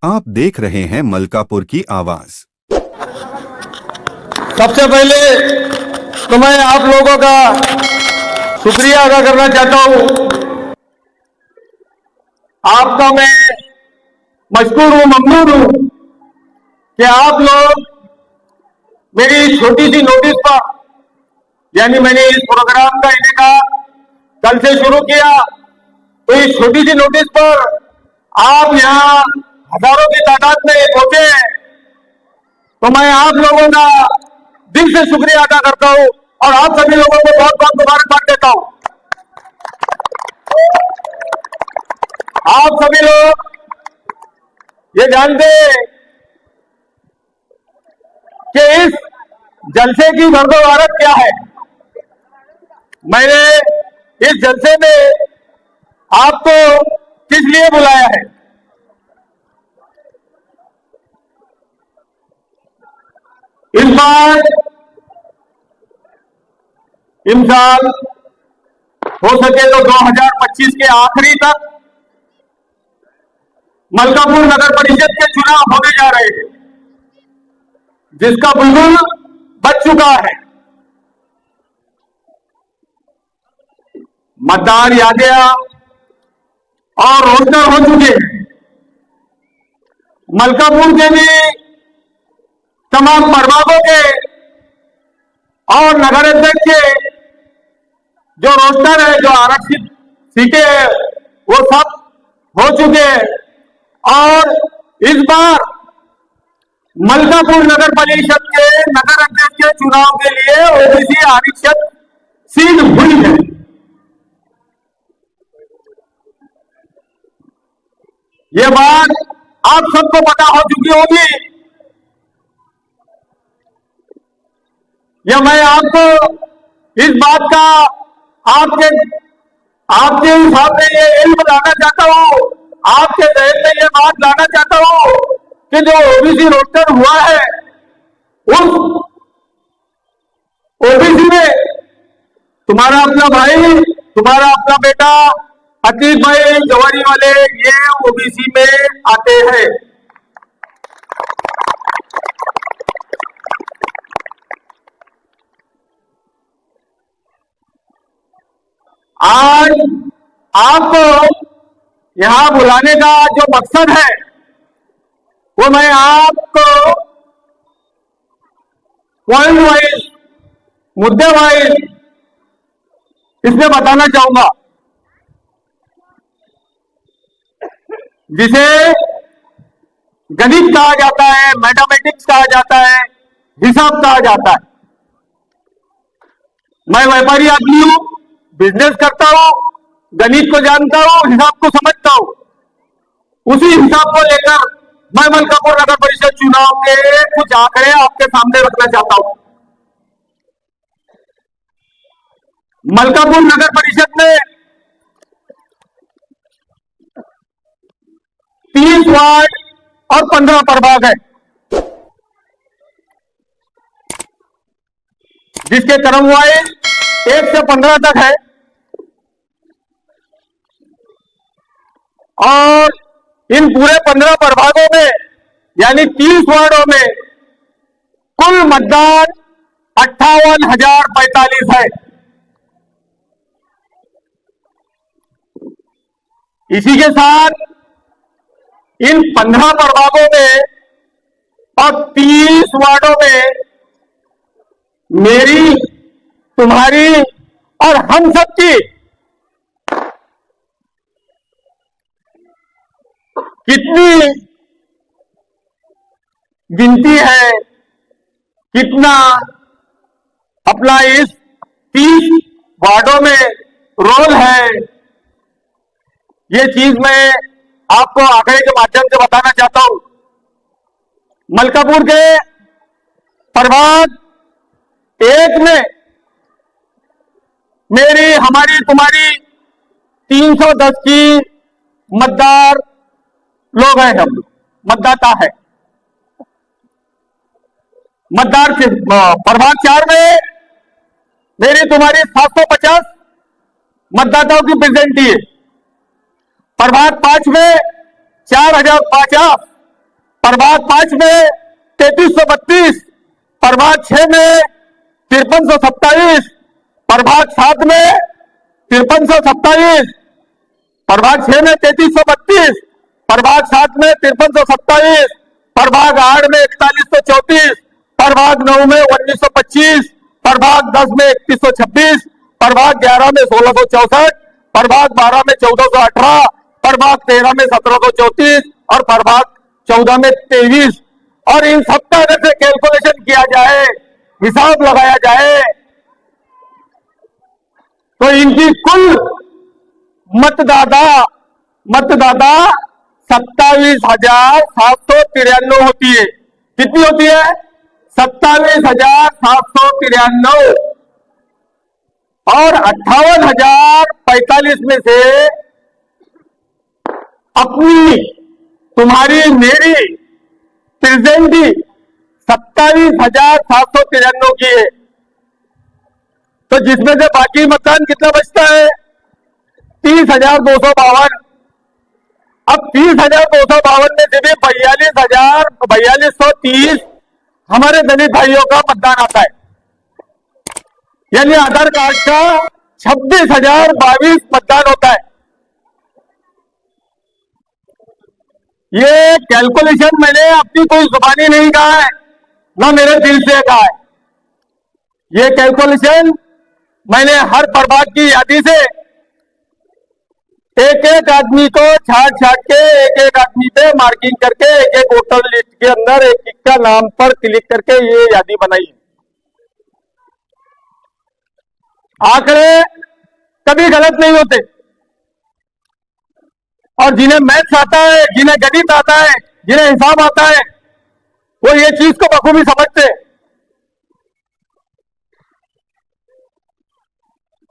आप देख रहे हैं मलकापुर की आवाज। सबसे पहले तो मैं आप लोगों का शुक्रिया अदा करना चाहता हूं। आपका मैं मशकूर हूं, ममनून हूं कि आप लोग मेरी छोटी सी नोटिस पर, यानी मैंने इस प्रोग्राम का इनेकाद कल से शुरू किया, तो इस छोटी सी नोटिस पर आप यहां हजारों की तादाद में पहुंचे हैं, तो मैं आप लोगों का दिल से शुक्रिया अदा करता हूं और आप सभी लोगों को बहुत बहुत मुबारकबाद देता हूं। आप सभी लोग ये जानते हैं कि इस जलसे की गर्दोवारत क्या है। मैंने इस जलसे में आपको किस लिए बुलाया है? इस बार इमसाल हो सके तो 2025 के आखिरी तक मलकापुर नगर परिषद के चुनाव होने जा रहे हैं, जिसका बुलबुल बच चुका है। मतदार यादियां और रोस्टर हो चुके हैं। मलकापुर के भी तमाम प्रभागों के और नगर अध्यक्ष के जो रोस्टर है, जो आरक्षित सीटें हैं, वो सब हो चुके हैं और इस बार मलकापुर नगर परिषद के नगर अध्यक्ष के चुनाव के लिए ओबीसी आरक्षित सीट हुई है। ये बात आप सबको पता हो चुकी होगी। या मैं आपको इस बात का आपके हिसाब में ये इल्म लाना चाहता हूं, आपके जहन में ये बात लाना चाहता हूं कि जो ओबीसी रोस्टर हुआ है, उस ओबीसी में तुम्हारा अपना भाई, तुम्हारा अपना बेटा अतीक भाई जवारी वाले, ये ओबीसी में आते हैं। आज आपको यहां बुलाने का जो मकसद है, वो मैं आपको पॉइंट वाइज, मुद्दे वाइज इसमें बताना चाहूंगा, जिसे गणित कहा जाता है, मैथमेटिक्स कहा जाता है, हिसाब कहा जाता है। मैं व्यापारी आदमी हूं, बिजनेस करता हूं, गणित को जानता हूं, हिसाब को समझता हूं। उसी हिसाब को लेकर मैं मलकापुर नगर परिषद चुनाव के कुछ आंकड़े आपके सामने रखना चाहता हूं। मलकापुर नगर परिषद में 30 वार्ड और 15 प्रभाग है, जिसके क्रमवाइज 1 से 15 तक है और इन पूरे 15 प्रभागों में, यानी 30 वार्डों में कुल मतदान 58,045 है। इसी के साथ इन 15 प्रभागों में और 30 वार्डों में मेरी, तुम्हारी और हम सबकी कितनी गिनती है, कितना अपना इस 30 वार्डों में रोल है, ये चीज मैं आपको आंकड़े के माध्यम से बताना चाहता हूं। मलकापुर के प्रभाग 1 में मेरी, हमारी, तुम्हारी 310 की मतदार लोग हैं, हम मतदाता है। मतदार प्रभाग 4 में मेरी, तुम्हारी 750 मतदाताओं की प्रेजेंटी है। प्रभाग 5 में 4050 प्रभाग 5 में 3332, प्रभाग 6 में 5327, प्रभाग 7 में 5327, प्रभाग 6 में 3332, प्रभाग 7 में 5327, प्रभाग 8 में 4134, प्रभाग 9 में 1925, प्रभाग 10 में 3126, प्रभाग 11 में 1664, प्रभाग 12 में 1418, प्रभाग 13 में 1734 और प्रभाग 14 में 23। और इन सब का अगर से कैलकुलेशन किया जाए, हिसाब लगाया जाए, तो इनकी कुल मतदाता 27,793 होती है। कितनी होती है? 27,793। और 58,045 में से अपनी, तुम्हारी, मेरी प्रेजेंटी 27,793 की है। तो जिसमें से बाकी मतदान कितना बचता है? 30,252। अब 30,252 में से भी 42,4230 हमारे दलित भाइयों का मतदान आता है। यानी आधार कार्ड का 26,022 मतदान होता है। ये कैलकुलेशन मैंने अपनी कोई जुबानी नहीं कहा है, ना मेरे दिल से कहा है। ये कैलकुलेशन मैंने हर प्रभाग की यादी से एक एक आदमी को छाट के एक एक आदमी पे मार्किंग करके एक एक वोटर लिस्ट के अंदर एक एक का नाम पर क्लिक करके ये यादी बनाई है। आंकड़े कभी गलत नहीं होते। और जिन्हें मैथ्स आता है, जिन्हें गणित आता है, जिन्हें हिसाब आता है, वो ये चीज को बखूबी समझते हैं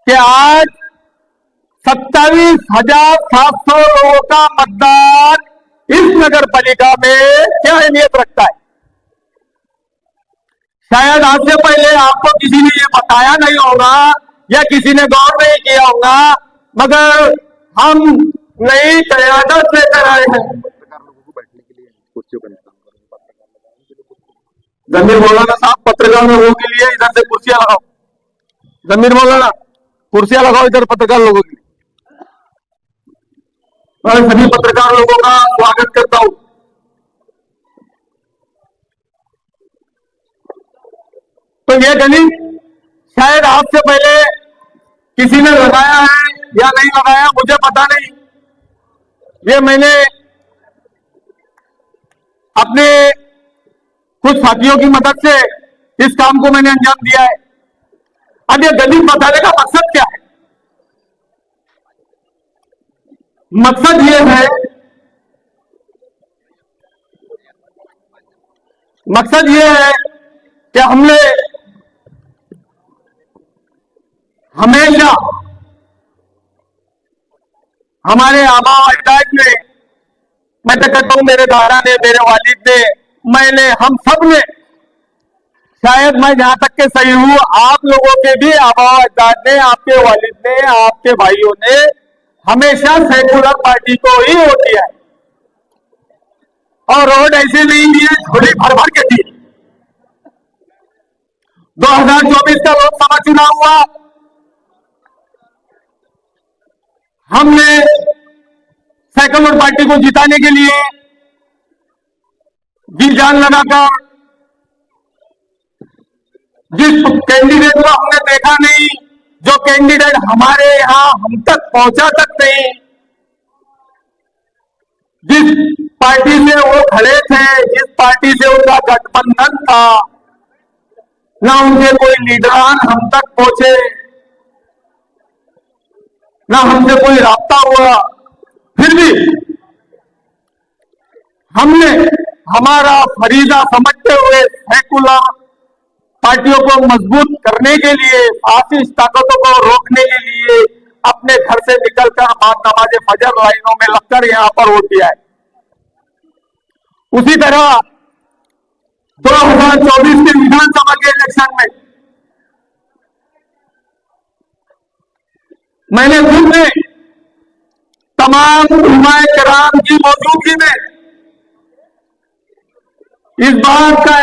कि आज 27,700 लोगों का मतदान इस नगर पालिका में क्या अहमियत रखता है। शायद आज से पहले आपको किसी ने ये बताया नहीं होगा या किसी ने गौर नहीं किया होगा, मगर हम नई कयादत लेकर आए हैं। जमीर मौलाना साहब, पत्रकार लोगों के लिए इधर से कुर्सियां लगाओ। जमीर मौलाना, कुर्सियां लगाओ इधर पत्रकार लोगों के लिए। मैं सभी पत्रकार लोगों का स्वागत करता हूं। तो ये गणित शायद आपसे पहले किसी ने लगाया है या नहीं लगाया, मुझे पता नहीं। ये मैंने अपने कुछ साथियों की मदद से इस काम को मैंने अंजाम दिया है। अब ये गणित बताने का मकसद क्या है? मकसद ये है, मकसद ये है कि हमने हमेशा हमारे आबा अजदाद ने, मैं तो कहता हूं मेरे दादा ने, मेरे वालिद ने, मैंने, हम सब ने, शायद मैं जहां तक के सही हूं, आप लोगों के भी आबा अजदाद ने, आपके वालिद ने, आपके भाइयों ने हमेशा सेकुलर पार्टी को ही वोट दिया है। और वोट ऐसे नहीं दिए झोली भर भर के दी। 2024 का लोकसभा चुनाव हुआ, हमने सेकुलर पार्टी को जिताने के लिए जी जान लगाकर, जिस कैंडिडेट को हमने देखा नहीं, जो कैंडिडेट हमारे यहां हम तक पहुंचा तक नहीं, जिस पार्टी से वो खड़े थे, जिस पार्टी से उनका गठबंधन था, ना उनके कोई लीडरान हम तक पहुंचे, ना हमसे कोई राब्ता हुआ, फिर भी हमने हमारा फरीजा समझते हुए सेकुलर पार्टियों को मजबूत करने के लिए, फासिस्ट ताकतों को रोकने के लिए अपने घर से निकलकर बाद नमाज फजर लाइनों में लगकर यहां पर वोट दिया है। उसी तरह 2024 के विधानसभा के इलेक्शन में मैंने खुद ने तमाम उलमाए किराम की मौजूदगी में इस बात का